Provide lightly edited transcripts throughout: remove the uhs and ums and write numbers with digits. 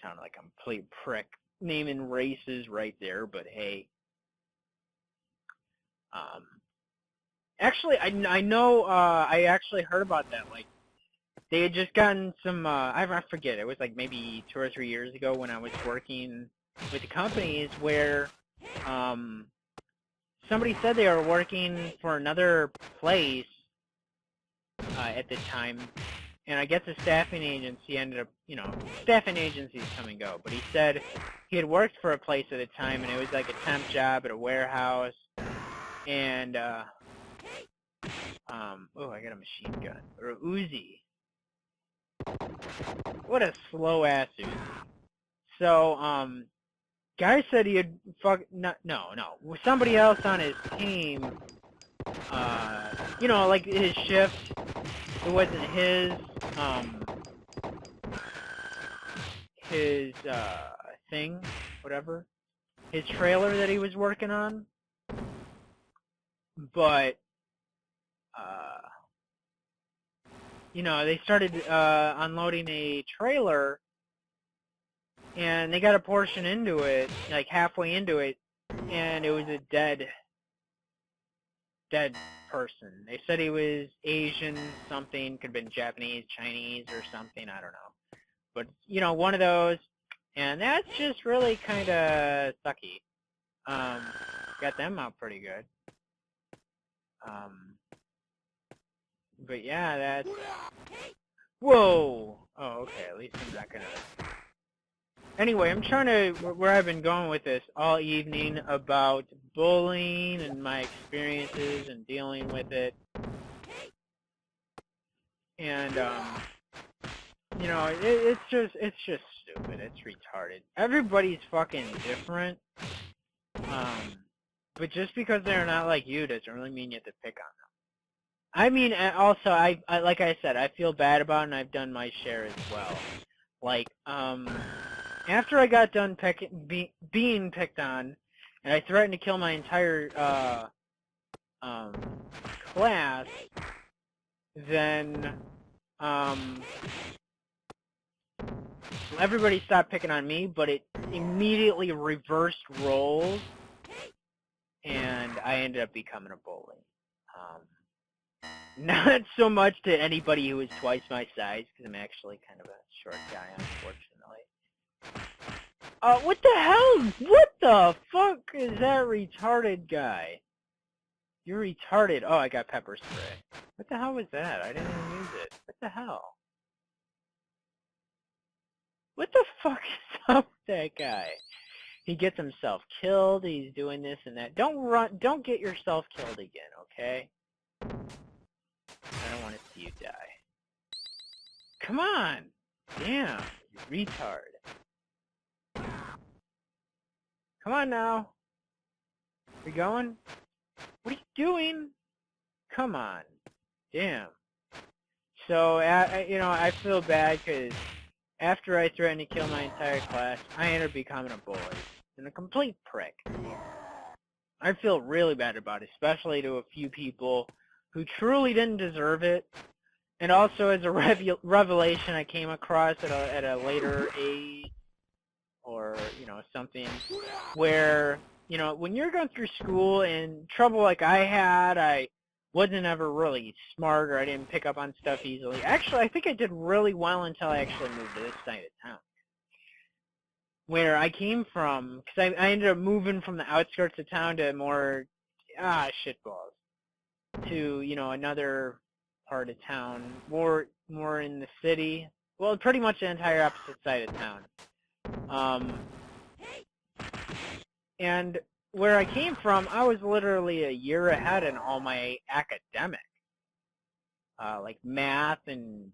sound like a complete prick naming races right there, but hey. Actually, I know, I actually heard about that. Like, they had just gotten some, I forget, it was like maybe 2 or 3 years ago when I was working with the companies where, somebody said they were working for another place, at the time, and I guess the staffing agency ended up, staffing agencies come and go, but he said he had worked for a place at the time, and it was like a temp job at a warehouse, and, oh, I got a machine gun, or a Uzi. What a slow-ass Uzi. So, guy said he had no, somebody else on his team, like his shift, it wasn't his thing, whatever, his trailer that he was working on, but, they started, unloading a trailer, and they got a portion into it, like halfway into it, and it was a dead person. They said he was Asian something, could have been Japanese, Chinese, or something, I don't know. But, one of those, and that's just really kind of sucky. Got them out pretty good. But yeah, that's... Whoa! Oh, okay, at least I'm not gonna... Anyway, I'm trying to, where I've been going with this all evening about bullying and my experiences and dealing with it. And, it's just stupid. It's retarded. Everybody's fucking different. But just because they're not like you doesn't really mean you have to pick on them. I mean, also, I like I said, I feel bad about it, and I've done my share as well. Like, after I got done being picked on, and I threatened to kill my entire class, then everybody stopped picking on me, but it immediately reversed roles, and I ended up becoming a bully. Not so much to anybody who is twice my size, because I'm actually kind of a short guy, unfortunately. What the hell? What the fuck is that retarded guy? You're retarded. Oh, I got pepper spray. What the hell was that? I didn't even use it. What the hell? What the fuck is up with that guy? He gets himself killed, he's doing this and that. Don't get yourself killed again, okay? I don't want to see you die. Come on! Damn, you retard. Come on now. We going? What are you doing? Come on. Damn. So, I feel bad because after I threatened to kill my entire class, I ended up becoming a bully. And a complete prick. I feel really bad about it, especially to a few people who truly didn't deserve it. And also as a revelation I came across at a later age, or, something, where, when you're going through school and trouble like I had, I wasn't ever really smart, or I didn't pick up on stuff easily. Actually, I think I did really well until I actually moved to this side of town. Where I came from, because I ended up moving from the outskirts of town to more, shitballs, to, another part of town, more in the city. Well, pretty much the entire opposite side of town. And where I came from, I was literally a year ahead in all my academic, like math and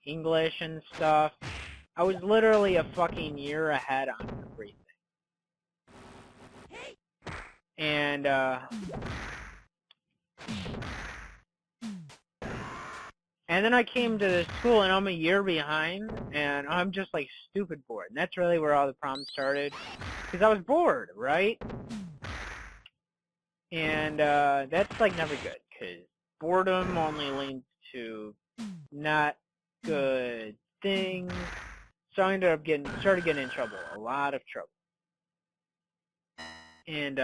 English and stuff. I was literally a fucking year ahead on everything. And, and then I came to this school and I'm a year behind, and I'm just like stupid bored. And that's really where all the problems started, because I was bored, right? And that's like never good, because boredom only leads to not good things. So I ended up started getting in trouble, a lot of trouble. And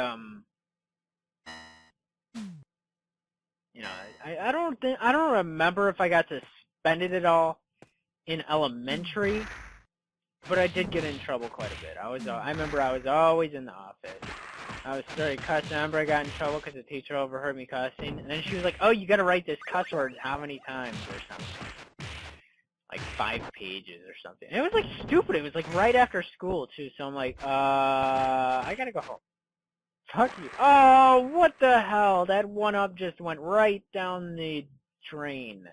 you know, I don't remember if I got suspended at all in elementary, but I did get in trouble quite a bit. I remember I was always in the office. I was started cussing. I remember I got in trouble because the teacher overheard me cussing, and then she was like, "Oh, you got to write this cuss word how many times or something." Like 5 pages or something. And it was like stupid. It was like right after school too. So I'm like, I gotta go home. Fuck you. Oh, what the hell? That one up just went right down the drain.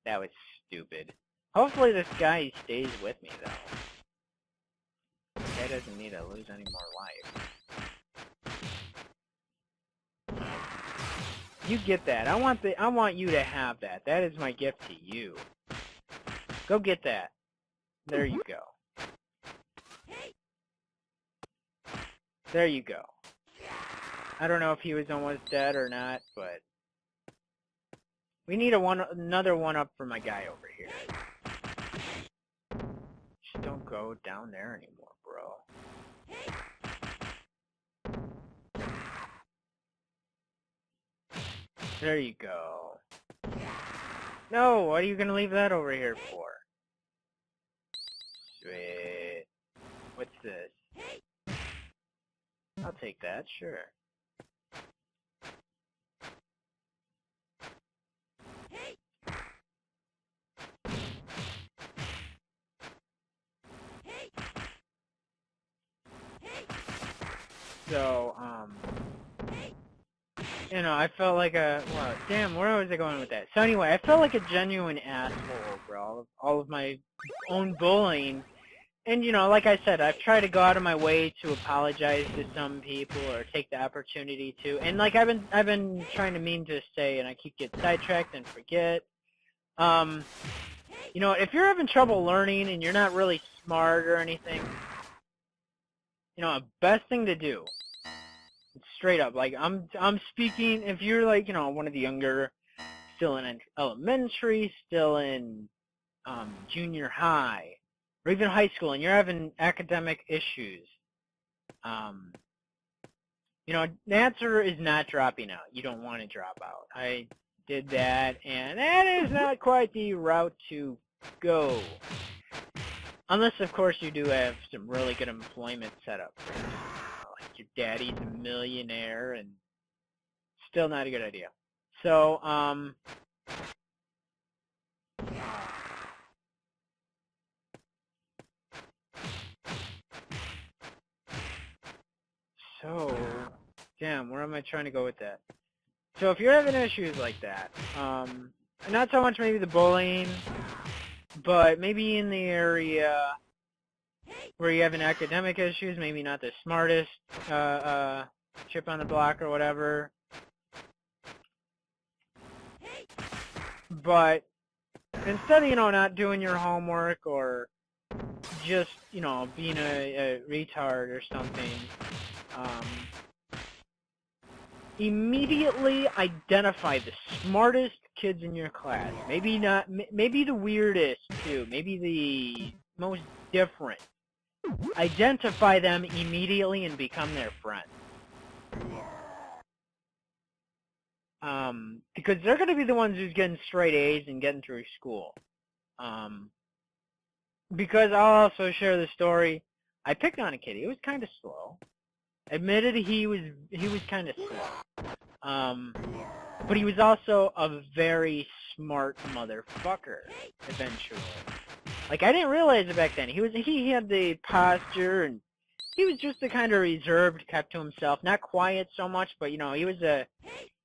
That was stupid. Hopefully this guy stays with me though. This guy doesn't need to lose any more life. You get that. I want you to have that. That is my gift to you. Go get that. There you go. There you go. I don't know if he was almost dead or not, but we need another one up for my guy over here. Just don't go down there anymore, bro. There you go. No, what are you gonna leave that over here for? Sweet. What's this? I'll take that, sure. So, you know, I felt like well, damn, where was I going with that? So anyway, I felt like a genuine asshole, bro. All of my own bullying. And, you know, like I said, I've tried to go out of my way to apologize to some people or take the opportunity to. And, like, I've been trying to mean to say, and I keep getting sidetracked and forget. You know, if you're having trouble learning and you're not really smart or anything, you know, the best thing to do, straight up, like, I'm speaking, if you're, like, you know, one of the younger, still in elementary, still in junior high, or even high school, and you're having academic issues, you know, the answer is not dropping out. You don't want to drop out. I did that, and that is not quite the route to go. Unless, of course, you do have some really good employment set up for you. Like your daddy's a millionaire, and still not a good idea. So, damn, where am I trying to go with that? So if you're having issues like that, not so much maybe the bullying, but maybe in the area where you having academic issues, maybe not the smartest chip on the block or whatever, but instead of, you know, not doing your homework or just, you know, being a retard or something, immediately identify the smartest kids in your class. Maybe not, maybe the weirdest too, maybe the most different. Identify them immediately and become their friend. Because they're going to be the ones who's getting straight A's and getting through school. Because I'll also share the story. I picked on a kid. He was kind of slow. Admitted he was kind of slow. But he was also a very smart motherfucker. Eventually, like I didn't realize it back then. He had the posture, and he was just the kind of reserved, kept to himself, not quiet so much. But you know, he was a,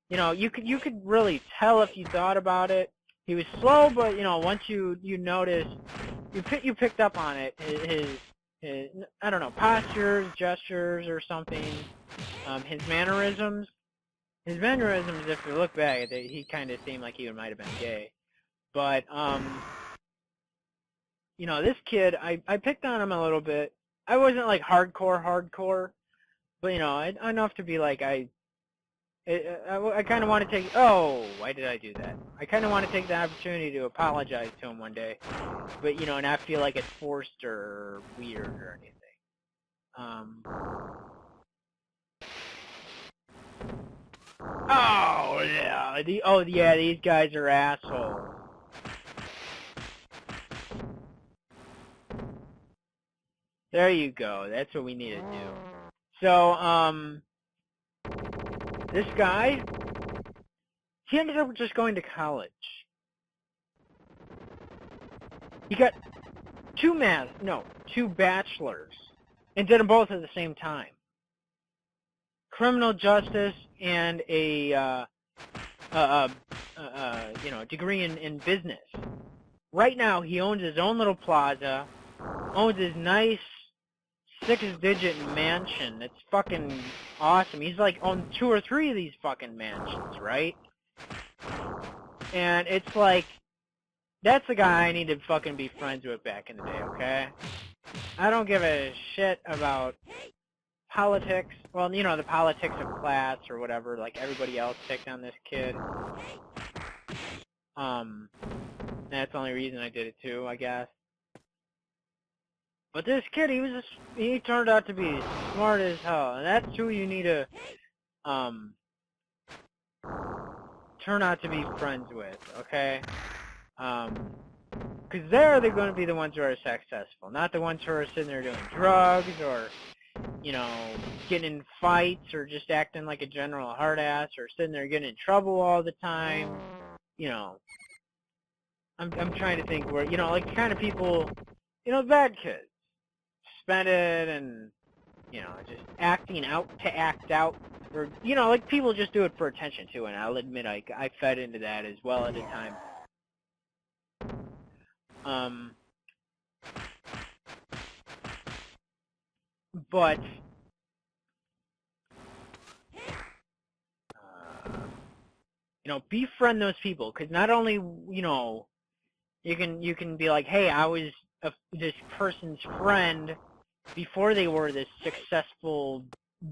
you know, you could really tell if you thought about it. He was slow, but you know, once you noticed, you picked up on it. His I don't know, postures, gestures, or something. His mannerisms. His mannerisms, if you look back, he kind of seemed like he might have been gay. But you know, this kid, I picked on him a little bit. I wasn't like hardcore, but you know, enough to be like I kind of want to take, oh, why did I do that? I kind of want to take the opportunity to apologize to him one day, but, you know, not feel like it's forced or weird or anything. Oh, yeah, yeah, these guys are assholes. There you go, that's what we need to do. So, this guy, he ended up just going to college. He got two bachelors, and did them both at the same time. Criminal justice and a degree in business. Right now, he owns his own little plaza, owns his nice 6-digit mansion. It's fucking awesome. He's like on 2 or 3 of these fucking mansions, right? And it's like, that's the guy I need to fucking be friends with back in the day, okay? I don't give a shit about politics. Well, you know, the politics of class or whatever, like everybody else picked on this kid. That's the only reason I did it too, I guess. But this kid, he turned out to be smart as hell, and that's who you need to, turn out to be friends with, okay? Because they're going to be the ones who are successful, not the ones who are sitting there doing drugs or, you know, getting in fights or just acting like a general hard ass or sitting there getting in trouble all the time. You know, I'm trying to think where, you know, like the kind of people, you know, bad kids, suspended and, you know, just acting out to act out. Or, you know, like people just do it for attention too, and I'll admit I fed into that as well at a time. But you know, befriend those people, because not only, you know, you can be like, hey, I was this person's friend before they were this successful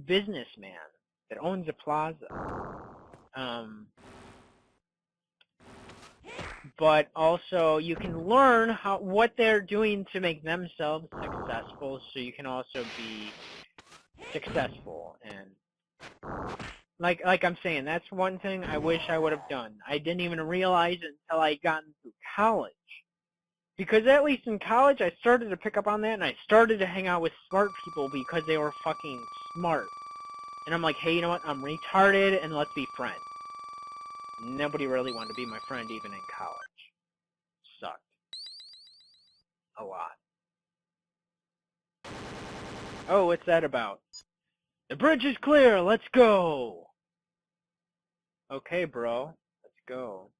businessman that owns a plaza. But also you can learn what they're doing to make themselves successful, so you can also be successful. And like I'm saying, that's one thing I wish I would have done. I didn't even realize it until I got into college. Because at least in college, I started to pick up on that, and I started to hang out with smart people because they were fucking smart. And I'm like, hey, you know what? I'm retarded, and let's be friends. Nobody really wanted to be my friend even in college. Sucked. A lot. Oh, what's that about? The bridge is clear, let's go! Okay, bro. Let's go.